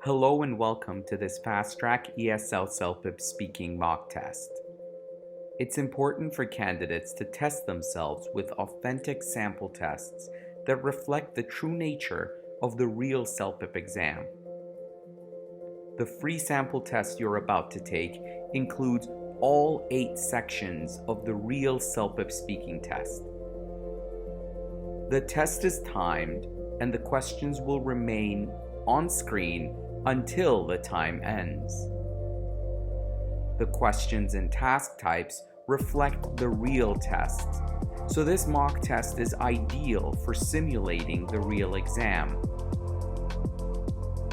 Hello and welcome to this Fast Track ESL CELPIP speaking mock test. It's important for candidates to test themselves with authentic sample tests that reflect the true nature of the real CELPIP exam. The free sample test you're about to take includes all 8 sections of the real CELPIP speaking test. The test is timed and the questions will remain on screen until the time ends. The questions and task types reflect the real test, so this mock test is ideal for simulating the real exam.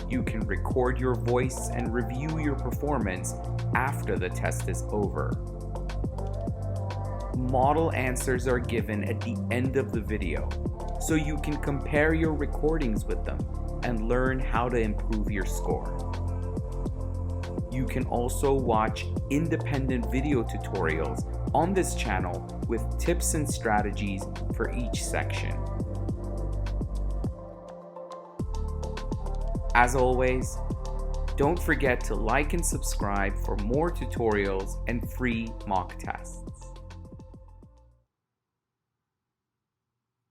You can record your voice and review your performance after the test is over. Model answers are given at the end of the video, so you can compare your recordings with them and learn how to improve your score. You can also watch independent video tutorials on this channel with tips and strategies for each section. As always, don't forget to like and subscribe for more tutorials and free mock tests.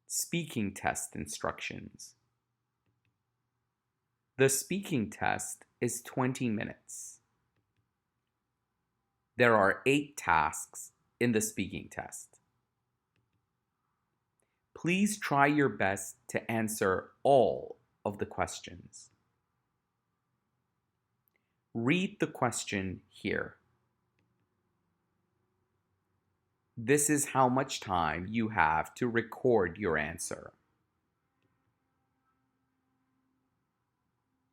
Speaking test instructions. The speaking test is 20 minutes. There are 8 tasks in the speaking test. Please try your best to answer all of the questions. Read the question here. This is how much time you have to record your answer.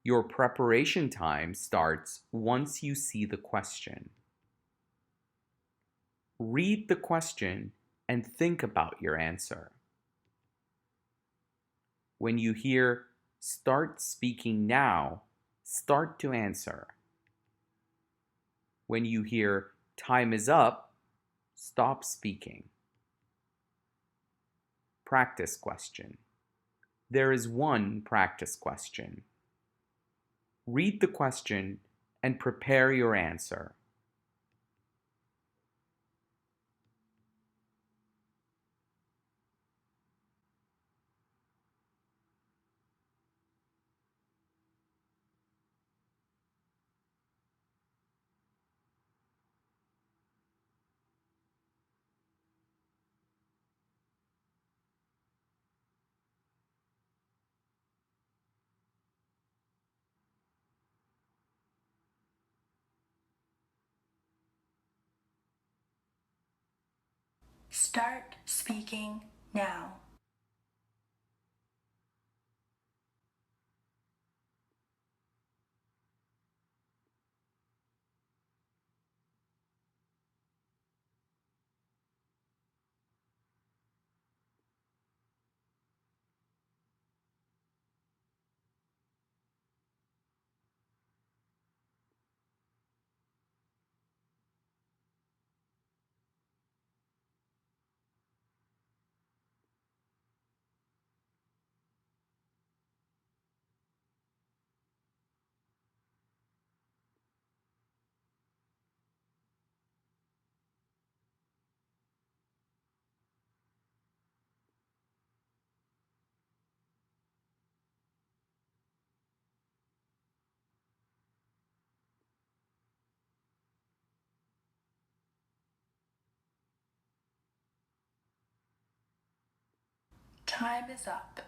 Your preparation time starts once you see the question. Read the question and think about your answer. When you hear "Start speaking now," start to answer. When you hear "Time is up," stop speaking. Practice question. There is one practice question. Read the question and prepare your answer. Start speaking now. Time is up.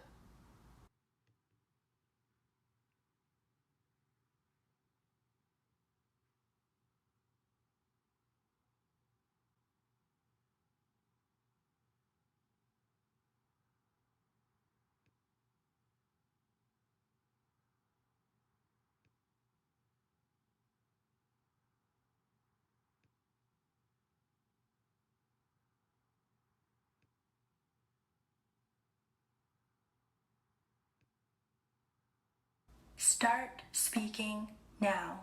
Start speaking now.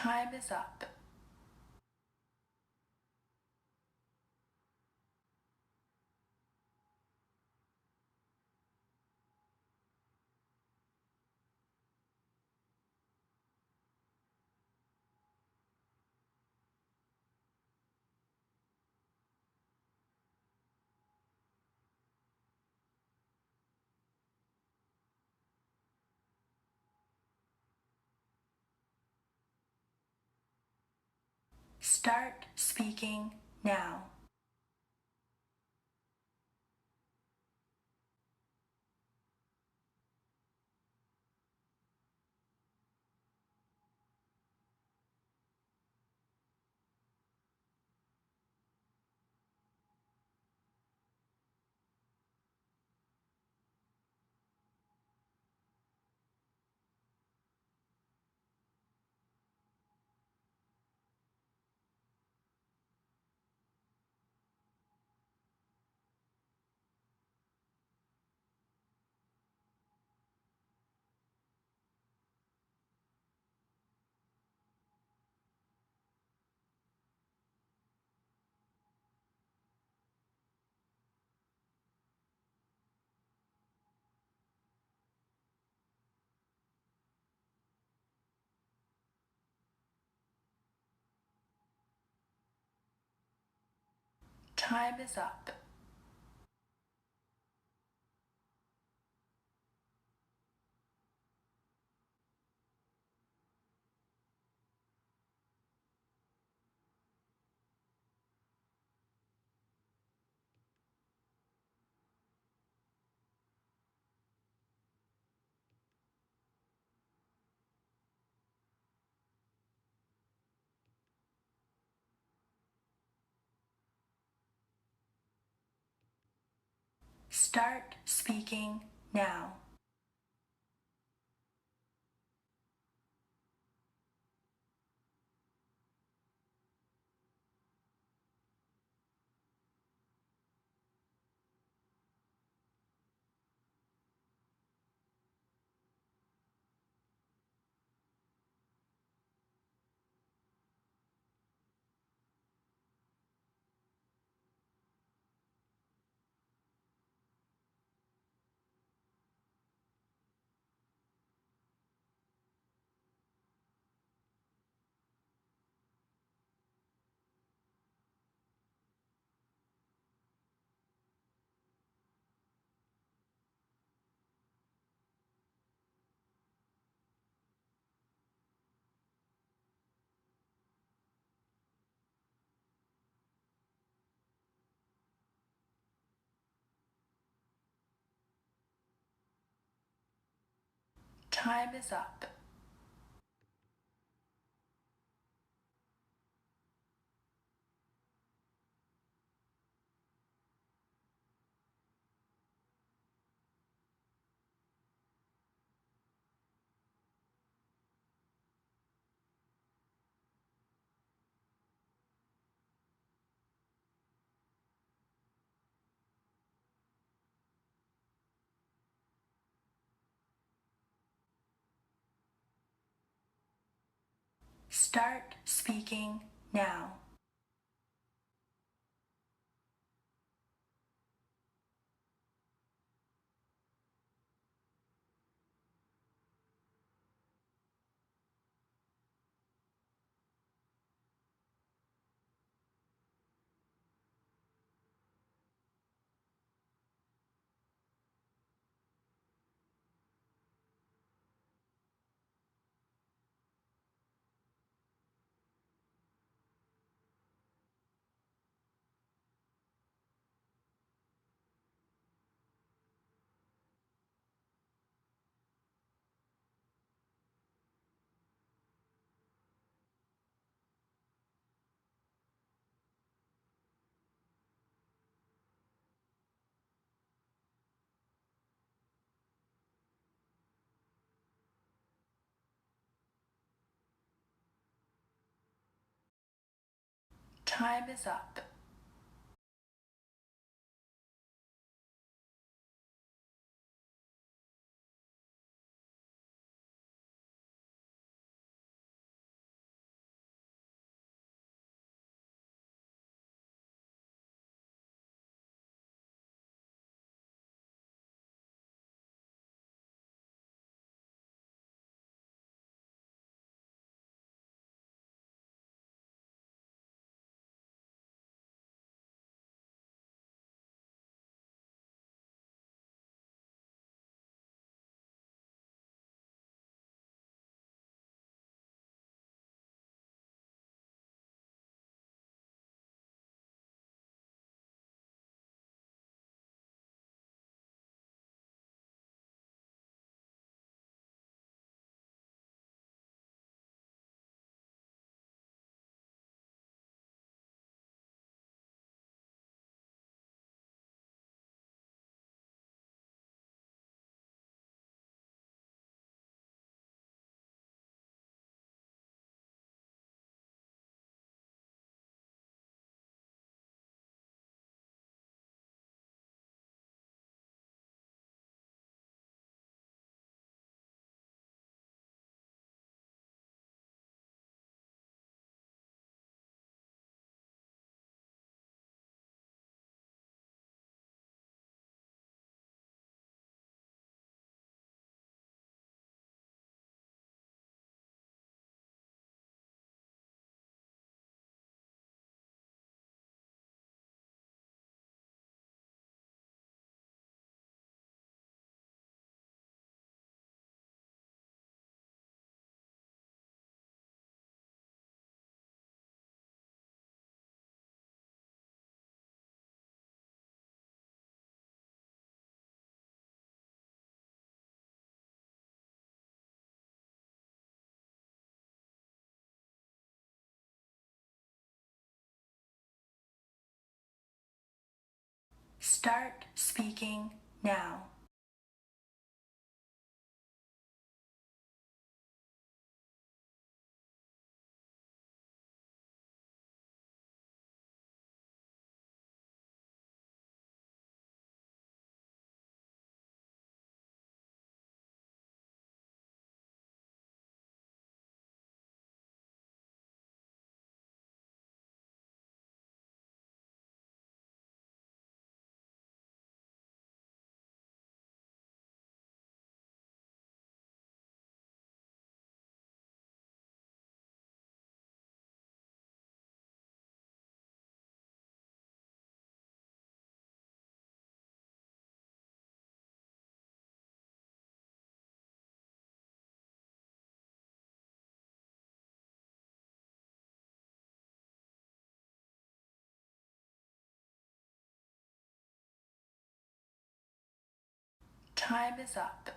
Time is up. Start speaking now. Time is up. Start speaking now. Time is up. Start speaking now. Time is up. Start speaking now. Time is up.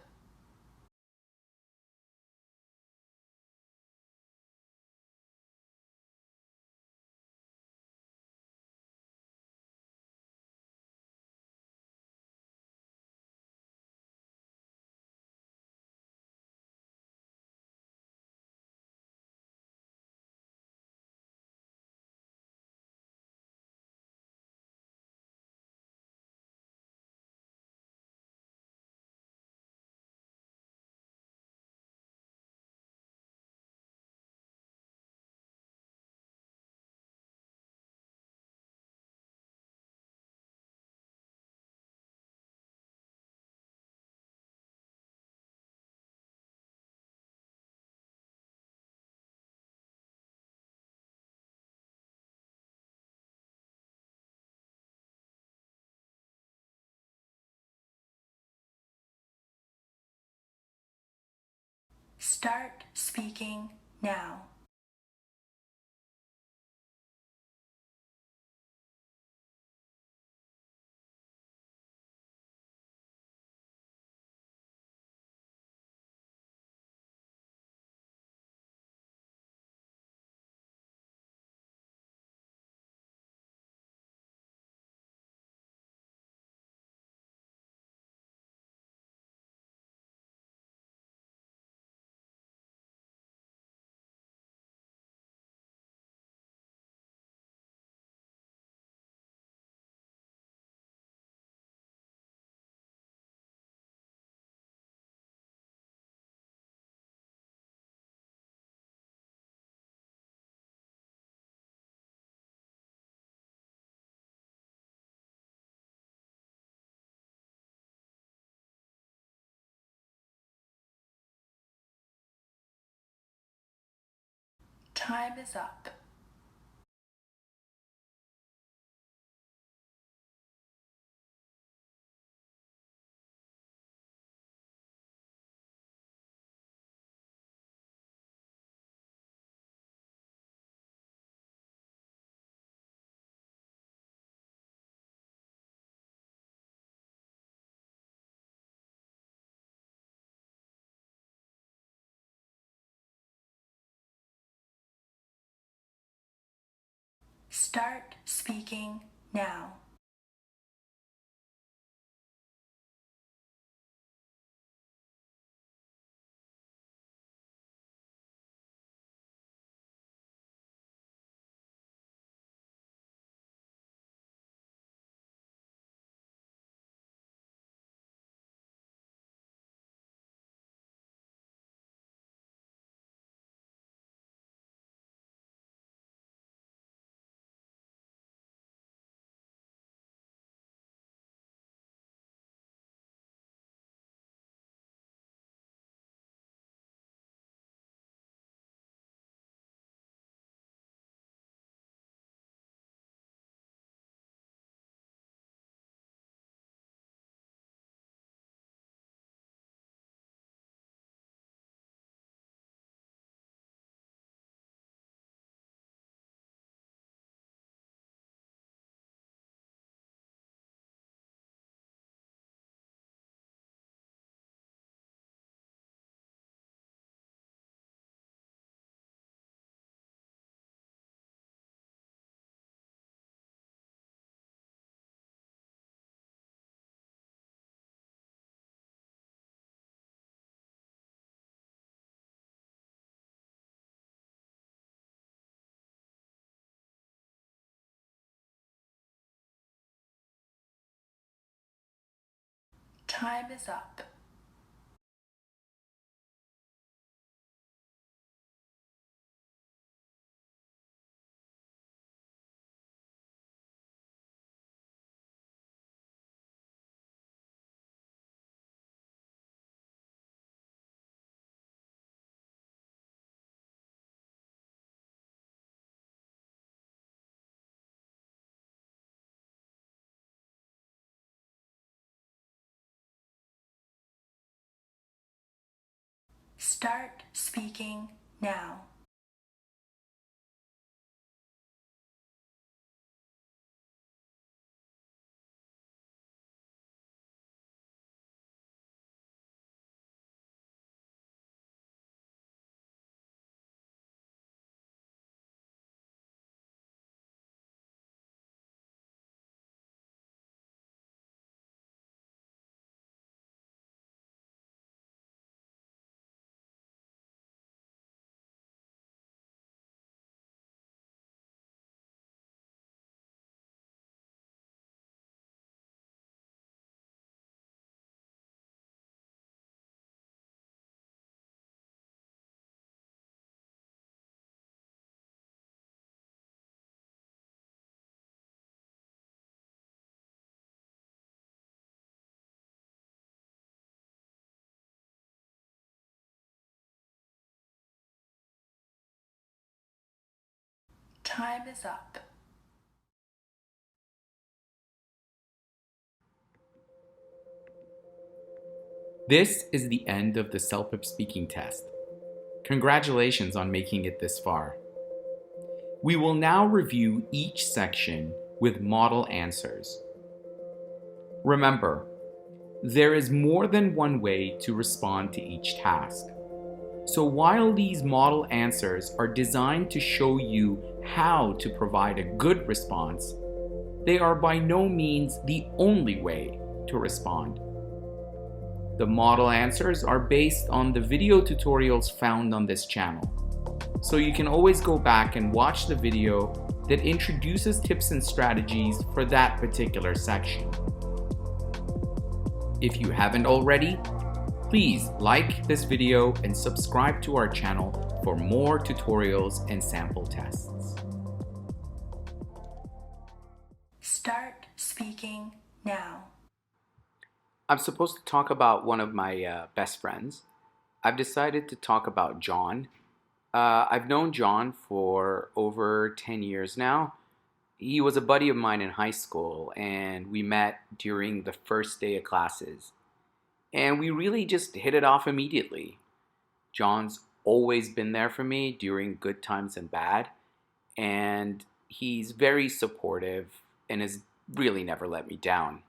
Start speaking now. Time is up. Start speaking now. Time is up. Start speaking now. Time is up. This is the end of the CELPIP speaking test. Congratulations on making it this far. We will now review each section with model answers. Remember, there is more than one way to respond to each task. So while these model answers are designed to show you how to provide a good response, they are by no means the only way to respond. The model answers are based on the video tutorials found on this channel, so you can always go back and watch the video that introduces tips and strategies for that particular section. If you haven't already, please like this video and subscribe to our channel for more tutorials and sample tests. Start speaking now. I'm supposed to talk about one of my best friends. I've decided to talk about John. I've known John for over 10 years now. He was a buddy of mine in high school, and we met during the first day of classes. And we really just hit it off immediately. John's always been there for me during good times and bad, and he's very supportive and has really never let me down.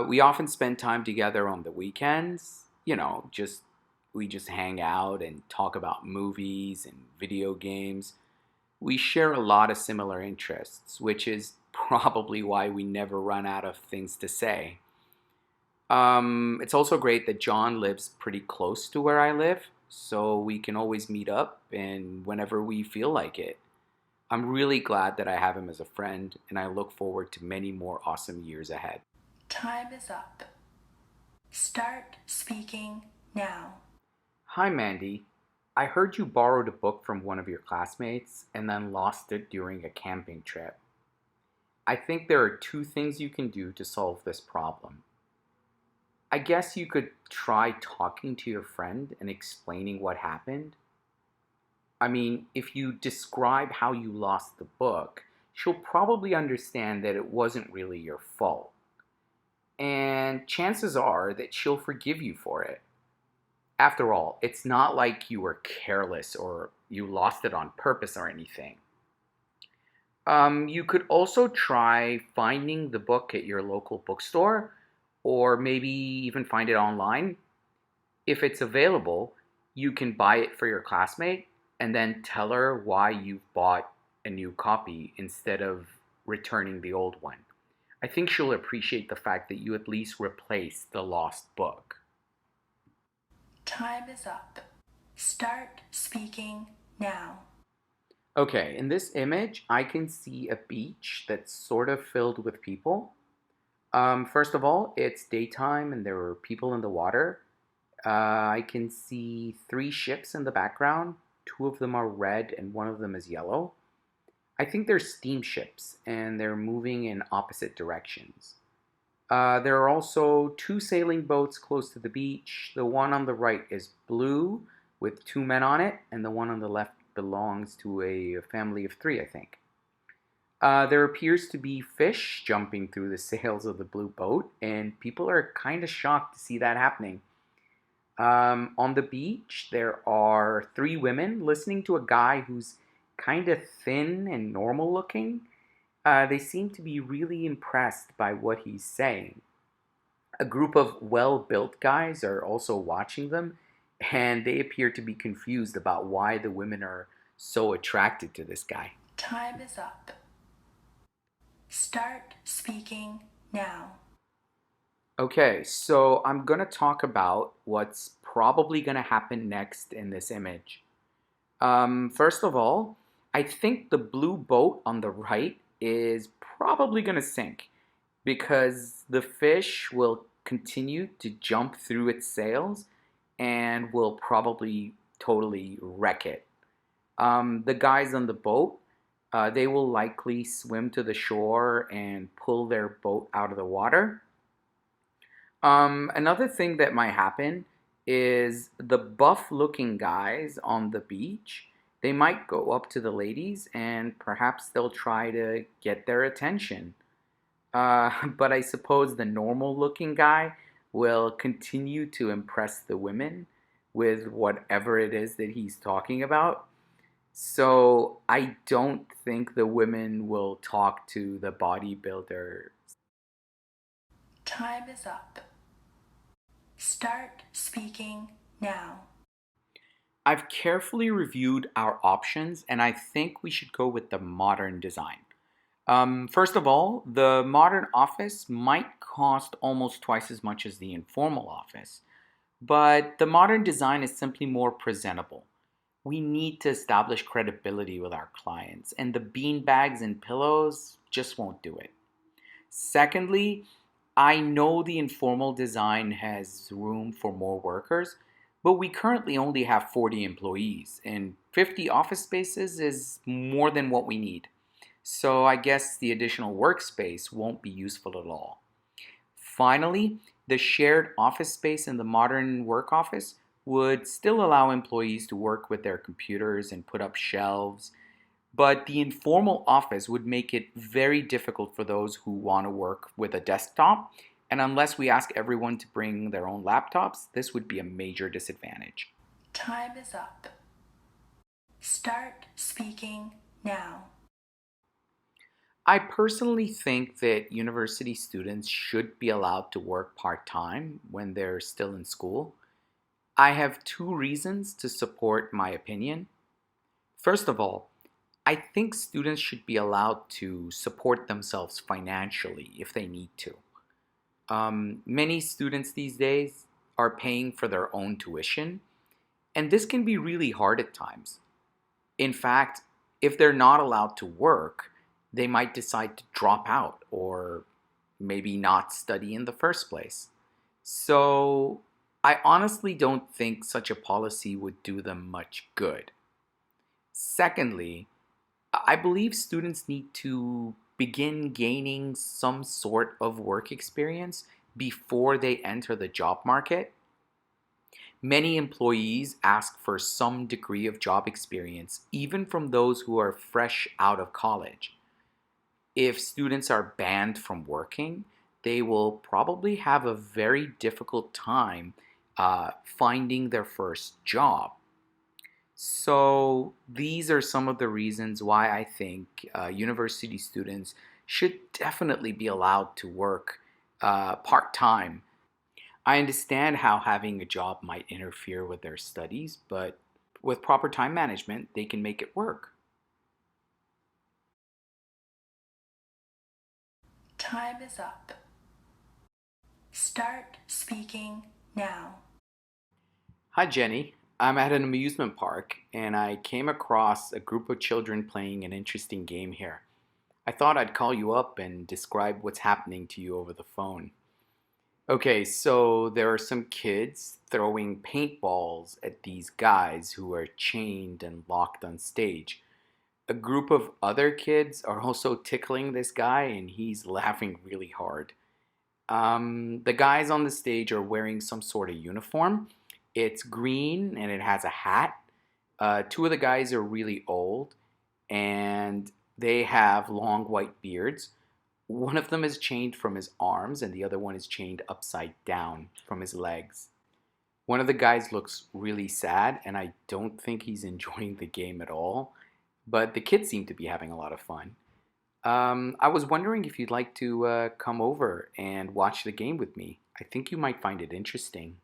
We often spend time together on the weekends. We just hang out and talk about movies and video games. We share a lot of similar interests, which is probably why we never run out of things to say. It's also great that John lives pretty close to where I live, so we can always meet up and whenever we feel like it. I'm really glad that I have him as a friend, and I look forward to many more awesome years ahead. Time is up. Start speaking now. Hi, Mandy. I heard you borrowed a book from one of your classmates and then lost it during a camping trip. I think there are two things you can do to solve this problem. I guess you could try talking to your friend and explaining what happened. I mean, if you describe how you lost the book, she'll probably understand that it wasn't really your fault. And chances are that she'll forgive you for it. After all, it's not like you were careless or you lost it on purpose or anything. You could also try finding the book at your local bookstore or maybe even find it online. If it's available, you can buy it for your classmate and then tell her why you've bought a new copy instead of returning the old one. I think she'll appreciate the fact that you at least replaced the lost book. Time is up. Start speaking now. Okay, in this image, I can see a beach that's sort of filled with people. First of all, it's daytime and there are people in the water. I can see three ships in the background. Two of them are red and one of them is yellow. I think they're steamships and they're moving in opposite directions. There are also two sailing boats close to the beach. The one on the right is blue with two men on it, and the one on the left belongs to a family of three, I think. There appears to be fish jumping through the sails of the blue boat, and people are kind of shocked to see that happening. On the beach, there are three women listening to a guy who's kind of thin and normal looking. They seem to be really impressed by what he's saying. A group of well built guys are also watching them, and they appear to be confused about why the women are so attracted to this guy. Time is up. Start speaking now. Okay, so I'm going to talk about what's probably going to happen next in this image. First of all, I think the blue boat on the right is probably going to sink because the fish will continue to jump through its sails and will probably totally wreck it. The guys on the boat, they will likely swim to the shore and pull their boat out of the water. Another thing that might happen is the buff looking guys on the beach, they might go up to the ladies and perhaps they'll try to get their attention. But I suppose the normal looking guy will continue to impress the women with whatever it is that he's talking about. So I don't think the women will talk to the bodybuilder. Time is up. Start speaking now. I've carefully reviewed our options and I think we should go with the modern design. First of all, the modern office might cost almost twice as much as the informal office, but the modern design is simply more presentable. We need to establish credibility with our clients, and the bean bags and pillows just won't do it. Secondly, I know the informal design has room for more workers, but we currently only have 40 employees, and 50 office spaces is more than what we need. So I guess the additional workspace won't be useful at all. Finally, the shared office space in the modern work office would still allow employees to work with their computers and put up shelves, but the informal office would make it very difficult for those who want to work with a desktop. And unless we ask everyone to bring their own laptops, this would be a major disadvantage. Time is up. Start speaking now. I personally think that university students should be allowed to work part time when they're still in school. I have two reasons to support my opinion. First of all, I think students should be allowed to support themselves financially if they need to. Many students these days are paying for their own tuition, and this can be really hard at times. In fact, if they're not allowed to work, they might decide to drop out or maybe not study in the first place. So, I honestly don't think such a policy would do them much good. Secondly, I believe students need to begin gaining some sort of work experience before they enter the job market. Many employees ask for some degree of job experience, even from those who are fresh out of college. If students are banned from working, they will probably have a very difficult time finding their first job. So, these are some of the reasons why I think university students should definitely be allowed to work part time. I understand how having a job might interfere with their studies, but with proper time management, they can make it work. Time is up. Start speaking now. Hi, Jenny. I'm at an amusement park and I came across a group of children playing an interesting game here. I thought I'd call you up and describe what's happening to you over the phone. Okay, so there are some kids throwing paintballs at these guys who are chained and locked on stage. A group of other kids are also tickling this guy, and he's laughing really hard. The guys on the stage are wearing some sort of uniform. It's green and it has a hat. Two of the guys are really old and they have long white beards. One of them is chained from his arms and the other one is chained upside down from his legs. One of the guys looks really sad and I don't think he's enjoying the game at all, but the kids seem to be having a lot of fun. I was wondering if you'd like to come over and watch the game with me. I think you might find it interesting.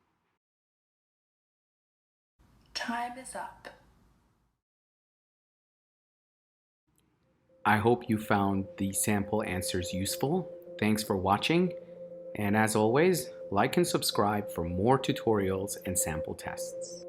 Time is up. I hope you found the sample answers useful. Thanks for watching, and as always, like and subscribe for more tutorials and sample tests.